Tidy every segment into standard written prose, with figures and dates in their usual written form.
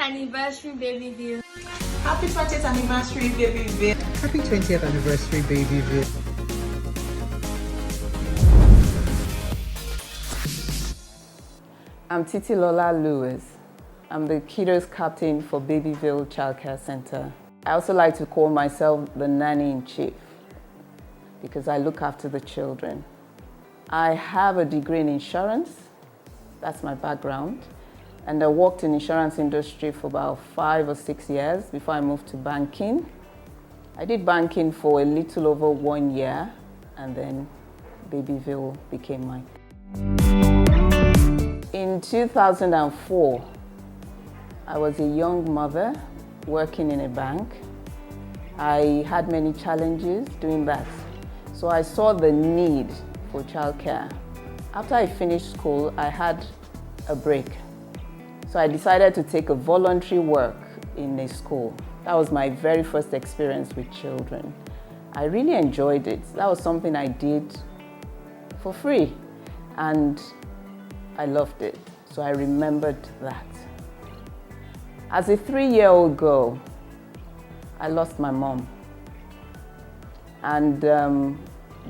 anniversary, Babyville. Happy 20th anniversary, Babyville. Happy 20th anniversary, Babyville. I'm Titi Lola Lewis. I'm the kiddos captain for Babyville Childcare Center. I also like to call myself the nanny-in-chief because I look after the children. I have a degree in insurance. That's my background. And I worked in the insurance industry for about 5 or 6 years before I moved to banking. I did banking for a little over 1 year, and then Babyville became mine. In 2004, I was a young mother working in a bank. I had many challenges doing that. So I saw the need for childcare. After I finished school, I had a break. So I decided to take a voluntary work in a school. That was my very first experience with children. I really enjoyed it. That was something I did for free, and I loved it. So I remembered that. As a 3-year-old girl, I lost my mom. And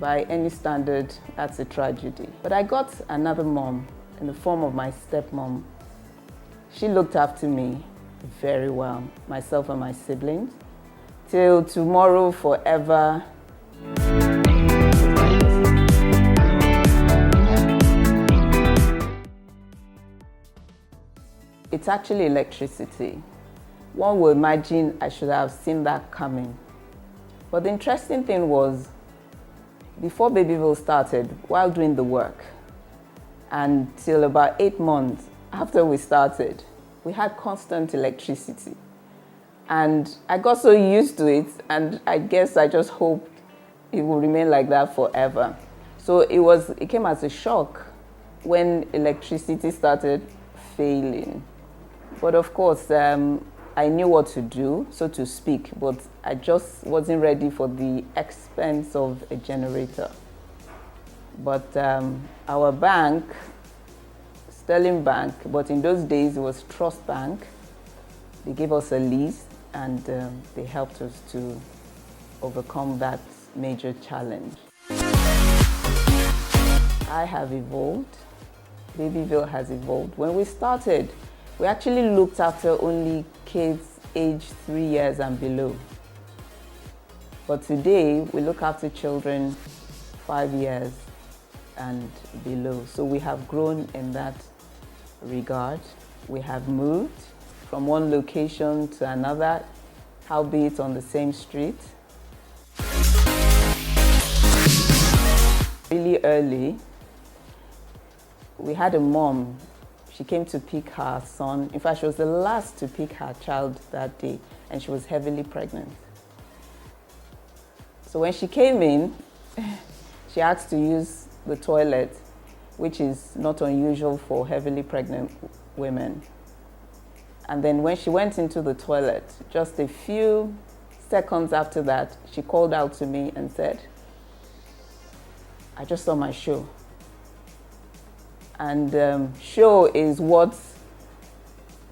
by any standard, that's a tragedy. But I got another mom in the form of my stepmom. She looked after me very well, myself and my siblings, till tomorrow, forever. It's actually electricity. One would imagine I should have seen that coming. But the interesting thing was, before Babyville started, while doing the work, until about 8 months after we started, we had constant electricity. And I got so used to it, and I guess I just hoped it would remain like that forever. So it came as a shock when electricity started failing. But of course, I knew what to do, so to speak, but I just wasn't ready for the expense of a generator. But our bank, Sterling Bank, but in those days it was Trust Bank, they gave us a lease, and they helped us to overcome that major challenge. I have evolved. Babyville has evolved. When we started, we actually looked after only kids aged 3 years and below. But today, we look after children 5 years and below. So we have grown in that regard. We have moved from one location to another, albeit on the same street. Really early, we had a mom. She came to pick her son. In fact, she was the last to pick her child that day, and she was heavily pregnant. So when she came in, she asked to use the toilet, which is not unusual for heavily pregnant women. And then when she went into the toilet, just a few seconds after that, she called out to me and said, "I just saw my show." And show is what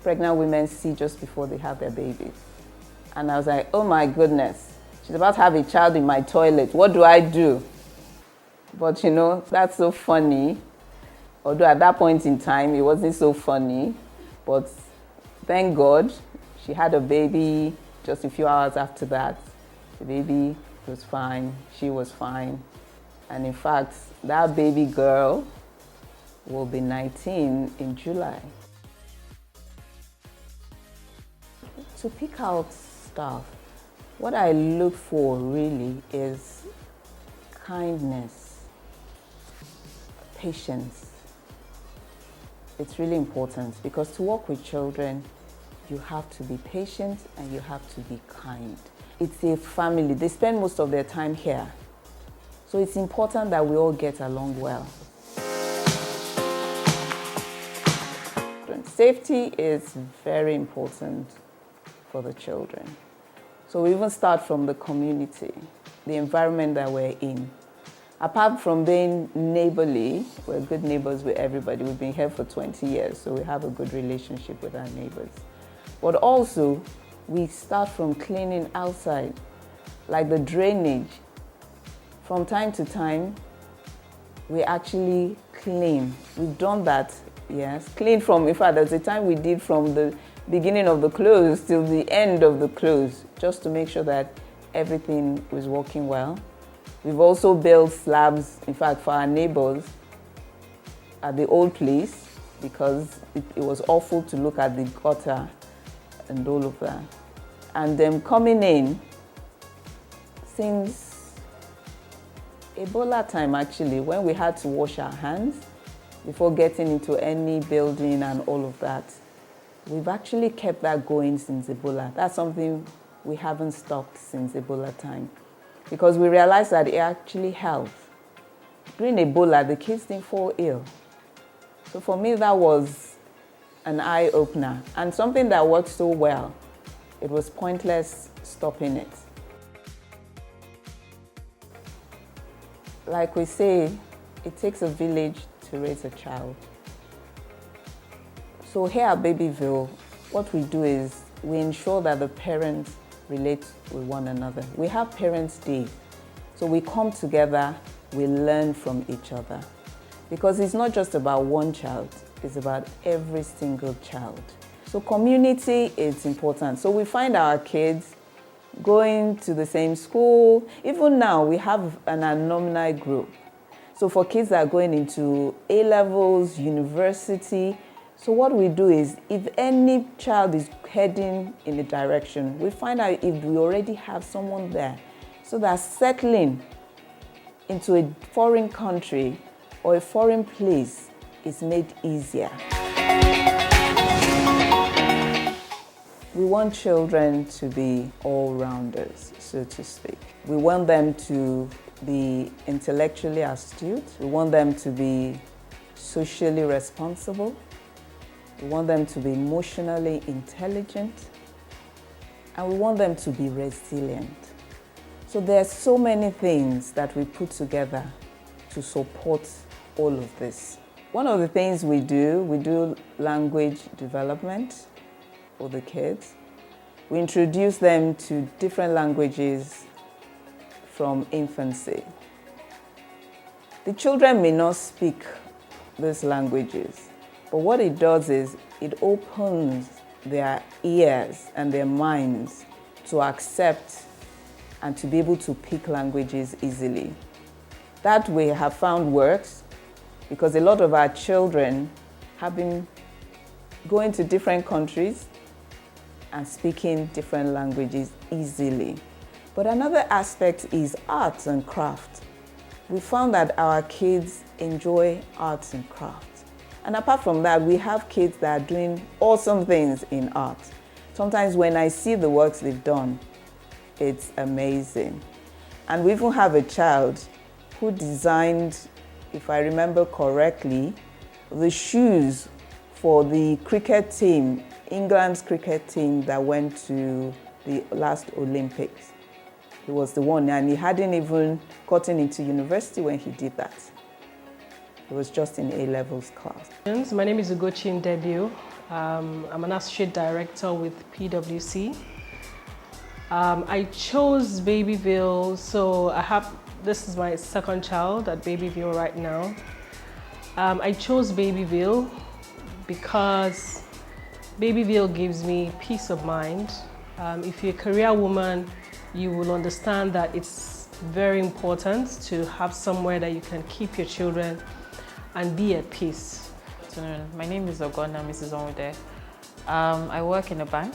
pregnant women see just before they have their babies. And I was like, oh my goodness, she's about to have a child in my toilet. What do I do? But you know, that's so funny. Although at that point in time, it wasn't so funny. But thank God, she had a baby just a few hours after that. The baby was fine, she was fine. And in fact, that baby girl will be 19 in July. To pick out staff, what I look for really is kindness, patience. It's really important because to work with children, you have to be patient and you have to be kind. It's a family. They spend most of their time here. So it's important that we all get along well. Safety is very important for the children. So we even start from the community, the environment that we're in. Apart from being neighborly, we're good neighbors with everybody. We've been here for 20 years, so we have a good relationship with our neighbors. But also, we start from cleaning outside, like the drainage. From time to time, we actually clean. We've done that, yes. Clean from, in fact, there's a time we did from the beginning of the close till the end of the close, just to make sure that everything was working well. We've also built slabs, in fact, for our neighbors at the old place, because it was awful to look at the gutter and all of that. And them coming in, since Ebola time actually, when we had to wash our hands before getting into any building and all of that, we've actually kept that going since Ebola. That's something we haven't stopped since Ebola time, because we realized that it actually helped. During Ebola, the kids didn't fall ill. So for me, that was an eye-opener and something that worked so well. It was pointless stopping it. Like we say, it takes a village to raise a child. So here at Babyville, what we do is we ensure that the parents relate with one another. We have Parents' Day. So we come together, we learn from each other. Because it's not just about one child, it's about every single child. So community is important. So we find our kids going to the same school. Even now, we have an alumni group. So for kids that are going into A-levels, university, so what we do is, if any child is heading in a direction, we find out if we already have someone there. So that settling into a foreign country or a foreign place is made easier. We want children to be all-rounders, so to speak. We want them to be intellectually astute. We want them to be socially responsible. We want them to be emotionally intelligent. And we want them to be resilient. So there are so many things that we put together to support all of this. One of the things we do language development for the kids. We introduce them to different languages from infancy. The children may not speak these languages, but what it does is it opens their ears and their minds to accept and to be able to pick languages easily. That we have found works, because a lot of our children have been going to different countries and speaking different languages easily. But another aspect is arts and craft. We found that our kids enjoy arts and crafts. And apart from that, we have kids that are doing awesome things in art. Sometimes when I see the works they've done, it's amazing. And we even have a child who designed, if I remember correctly, the shoes for the cricket team, England's cricket team that went to the last Olympics. He was the one, and he hadn't even gotten into university when he did that. He was just in A-levels class. My name is Ugochi Ndebio. I'm an associate director with PwC. I chose Babyville, so this is my second child at Babyville right now. I chose Babyville because Babyville gives me peace of mind. If you're a career woman, you will understand that it's very important to have somewhere that you can keep your children and be at peace. Good afternoon. My name is Ogona, Mrs. Onwude. I work in a bank.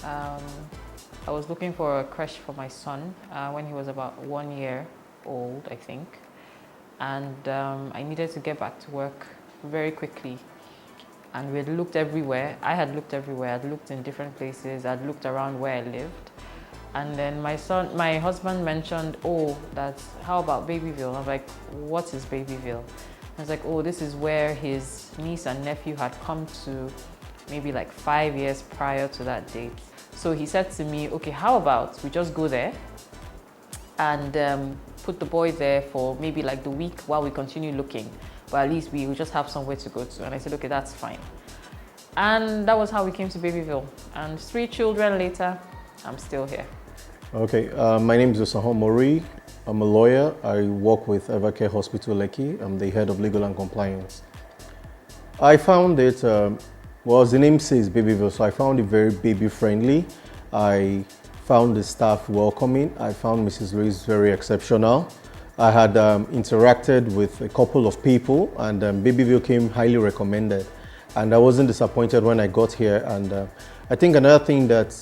I was looking for a creche for my son when he was about 1 year old, I think. And I needed to get back to work very quickly. And we had looked everywhere. I had looked everywhere. I'd looked in different places. I'd looked around where I lived. And then my husband mentioned, how about Babyville? I was like, what is Babyville? I was like, this is where his niece and nephew had come to maybe like 5 years prior to that date. So he said to me, okay, how about we just go there and put the boy there for maybe like the week while we continue looking. But at least we will just have somewhere to go to. And I said, okay, that's fine. And that was how we came to Babyville. And 3 children later, I'm still here. Okay, my name is Osahon Mori. I'm a lawyer. I work with Evercare Hospital Lekki. I'm the head of legal and compliance. I found it, well, as the name says, Babyville, so I found it very baby friendly. I found the staff welcoming. I found Mrs. Louise very exceptional. I had interacted with a couple of people, and Babyville came highly recommended. And I wasn't disappointed when I got here. And I think another thing that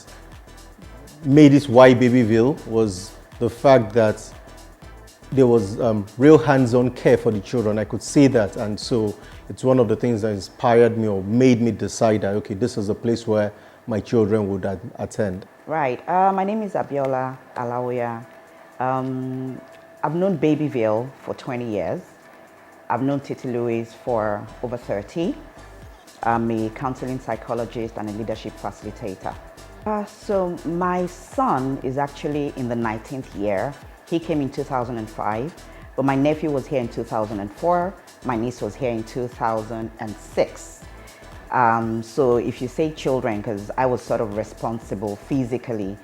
made it why Babyville was the fact that there was real hands-on care for the children. I could see that, and so it's one of the things that inspired me or made me decide that, okay, this is a place where my children would attend. Right. My name is Abiola Alaoya. I've known Babyville for 20 years. I've known Titi Louise for over 30. I'm a counseling psychologist and a leadership facilitator. So my son is actually in the 19th year. He came in 2005, but my nephew was here in 2004. My niece was here in 2006. So if you say children, because I was sort of responsible physically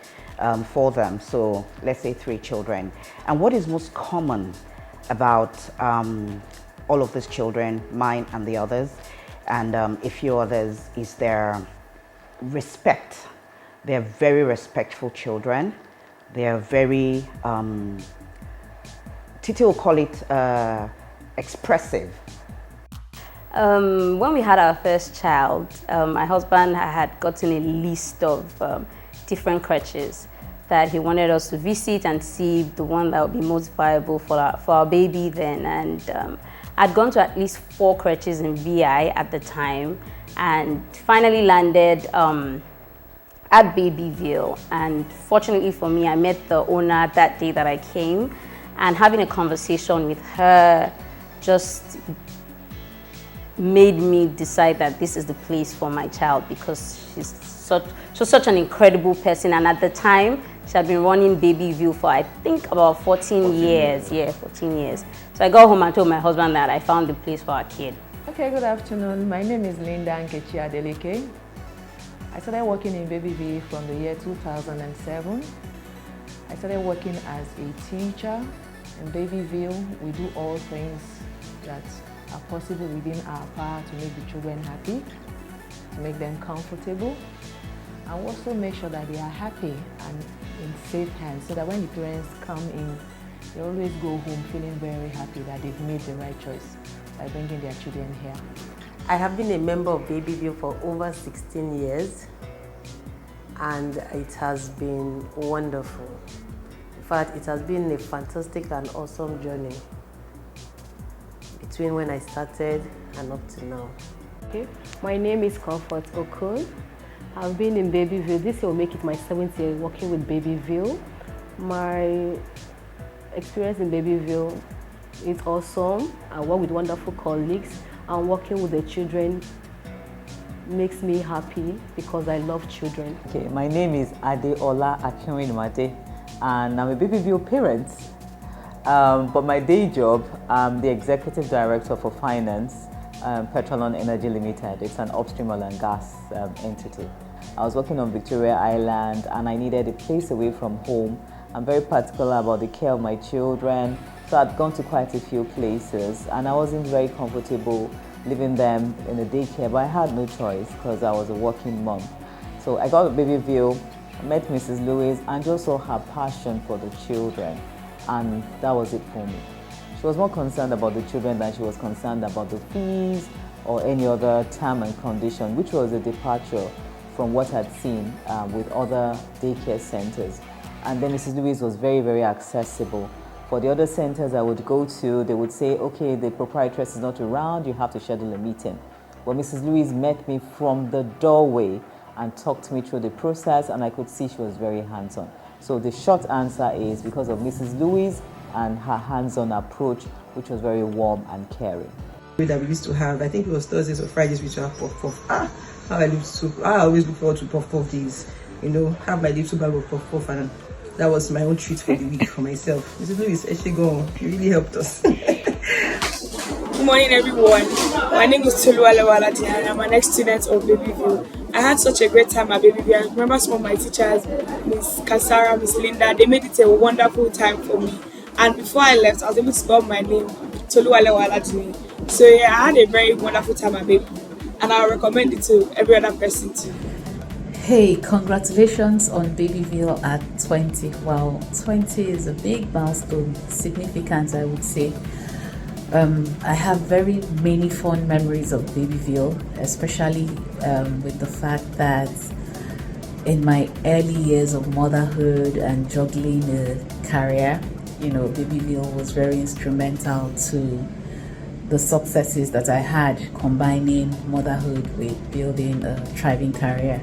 for them, so let's say 3 children. And what is most common about all of these children, mine and the others, and a few others, is their respect. They're very respectful children. They're very, Titi will call it expressive. When we had our first child, my husband had gotten a list of different crèches that he wanted us to visit and see the one that would be most viable for our baby then. And I'd gone to at least 4 crèches in VI at the time, and finally landed at Babyville. And fortunately for me, I met the owner that day that I came, and having a conversation with her just made me decide that this is the place for my child, because she's such an incredible person. And at the time, she had been running Babyville for I think about 14 years. Yeah, 14 years. So I got home and told my husband that I found the place for our kid. Okay, good afternoon. My name is Linda Nkechi Adeleke. I started working in Babyville from the year 2007. I started working as a teacher in Babyville. We do all things that are possible within our power to make the children happy, to make them comfortable, and also make sure that they are happy and in safe hands, so that when the parents come in, they always go home feeling very happy that they've made the right choice by bringing their children here. I have been a member of Babyville for over 16 years, and it has been wonderful. In fact, it has been a fantastic and awesome journey between when I started and up to now. Okay. My name is Comfort Okun. I've been in Babyville. This year will make it my 7th year working with Babyville. My experience in Babyville is awesome. I work with wonderful colleagues, and working with the children makes me happy because I love children. Okay, my name is Adeola Akinwinmade, and I'm a Babyville parent. But my day job, I'm the executive director for finance, Petrolon Energy Limited. It's an upstream oil and gas entity. I was working on Victoria Island, and I needed a place away from home. I'm very particular about the care of my children, so I'd gone to quite a few places, and I wasn't very comfortable leaving them in a daycare, but I had no choice because I was a working mom. So I got to Babyville, met Mrs. Louise, and just saw her passion for the children, and that was it for me. She was more concerned about the children than she was concerned about the fees or any other term and condition, which was a departure from what I'd seen with other daycare centers. And then Mrs. Louise was very, very accessible. For the other centers I would go to, they would say, okay, the proprietress is not around, you have to schedule a meeting. But Mrs. Louise met me from the doorway and talked me through the process, and I could see she was very hands-on. So the short answer is because of Mrs. Louise and her hands-on approach, which was very warm and caring. That we used to have, I think it was Thursdays or Fridays, we used to have puff puff. I always look forward to puff puff days. You know, have my little bag of puff puff, and that was my own treat for the week for myself. Mrs. Louise, actually go on. You really helped us. Good morning, everyone. My name is Toluwalewalati and I'm an ex-student of Babyville. I had such a great time at Babyville. I remember some of my teachers, Miss Kasara, Miss Linda, they made it a wonderful time for me. And before I left, I was able to spell my name, Toluwalewalati. So yeah, I had a very wonderful time at Babyville and I recommend it to every other person too. Hey, congratulations on Babyville at 20. Wow, 20 is a big milestone, significant, I would say. I have very many fond memories of Babyville, especially with the fact that in my early years of motherhood and juggling a career, Babyville was very instrumental to the successes that I had, combining motherhood with building a thriving career.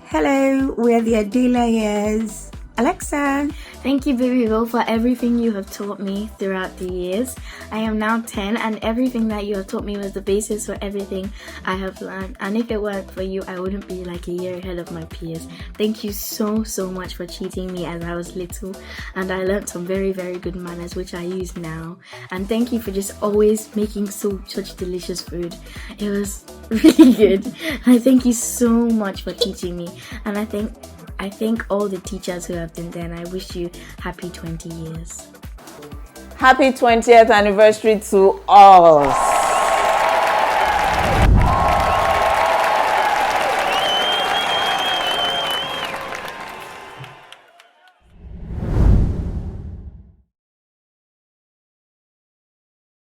Hello, we're the Adela years. Alexa. Thank you, Babyville, for everything you have taught me throughout the years. I am now 10 and everything that you have taught me was the basis for everything I have learned. And if it weren't for you, I wouldn't be like a year ahead of my peers. Thank you so much for treating me as I was little. And I learned some very, very good manners, which I use now. And thank you for just always making such delicious food. It was really good. I thank you so much for teaching me. And I thank all the teachers who have been there, and I wish you happy 20 years. Happy 20th anniversary to us.